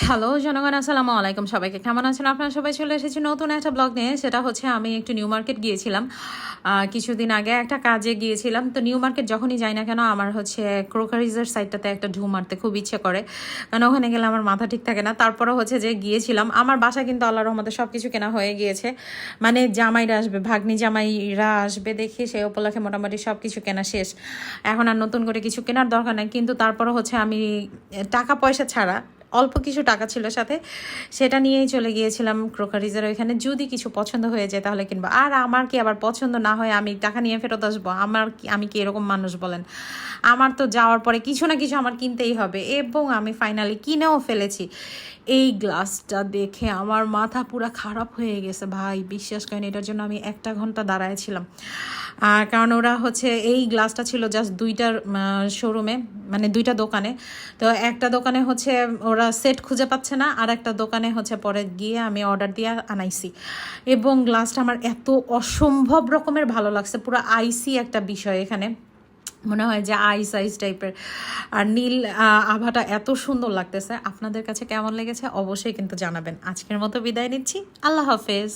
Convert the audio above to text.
Hello জনগণ, আসসালামু আলাইকুম। সবাইকে কেমন আছেন আপনারা? সবাই চলে এসেছি নতুন একটা ব্লগ নিয়ে। সেটা হচ্ছে আমি একটু নিউ মার্কেট গিয়েছিলাম কিছুদিন আগে, একটা কাজে গিয়েছিলাম। তো নিউ মার্কেট যখনই যাই না কেন আমার হচ্ছে ক্রোকারিজের সাইডটাতে একটা ঢু মারতে খুব ইচ্ছে করে, কারণ ওখানে গেলে আমার মাথা ঠিক থাকে না। তারপরে হচ্ছে যে গিয়েছিলাম, আমার বাসা কিন্তু আল্লাহর রহমতে সব কিছু কেনা হয়ে গিয়েছে। মানে জামাইরা আসবে, ভাগ্নি জামাইরা আসবে দেখি, সেই উপলক্ষে মোটামুটি সব কিছু কেনা শেষ। এখন আর নতুন করে কিছু কেনার দরকার নাই। কিন্তু তারপরে হচ্ছে আমি টাকা পয়সা ছাড়া অল্প কিছু টাকা ছিল সাথে, সেটা নিয়েই চলে গিয়েছিলাম ক্রোকারিজের ওইখানে। যদি কিছু পছন্দ হয়ে যায় তাহলে কিনবো। আর আমার কি আবার পছন্দ না হয় আমি টাকা নিয়ে ফেরত আসবো? আমি কি এরকম মানুষ বলেন? আমার তো যাওয়ার পরে কিছু না কিছু আমার কিনতেই হবে, এবং আমি ফাইনালি কিনেও ফেলেছি। এই গ্লাসটা দেখে আমার মাথা পুরো খারাপ হয়ে গেছে ভাই, বিশ্বাস করেন। এটার জন্য আমি 1 ঘন্টা দাঁড়ায়ছিলাম, কারণ ওরা হচ্ছে এই গ্লাসটা ছিল জাস্ট দুইটার শোরুমে, মানে দুইটা দোকানে। তো একটা দোকানে হচ্ছে ওরা সেট খুঁজে পাচ্ছে না, আর একটা দোকানে হচ্ছে পরে গিয়ে আমি অর্ডার দিয়ে আনাইছি। এবং গ্লাসটা আমার এত অসম্ভব রকমের ভালো লাগছে, পুরো আইসি একটা বিষয় এখানে, মনে হয় যে আইস আইস টাইপের। আর নীল আভাটা এত সুন্দর লাগতেছে। আপনাদের কাছে কেমন লেগেছে অবশ্যই কিন্তু জানাবেন। আজকের মতো বিদায় নিচ্ছি, আল্লাহ হাফেজ।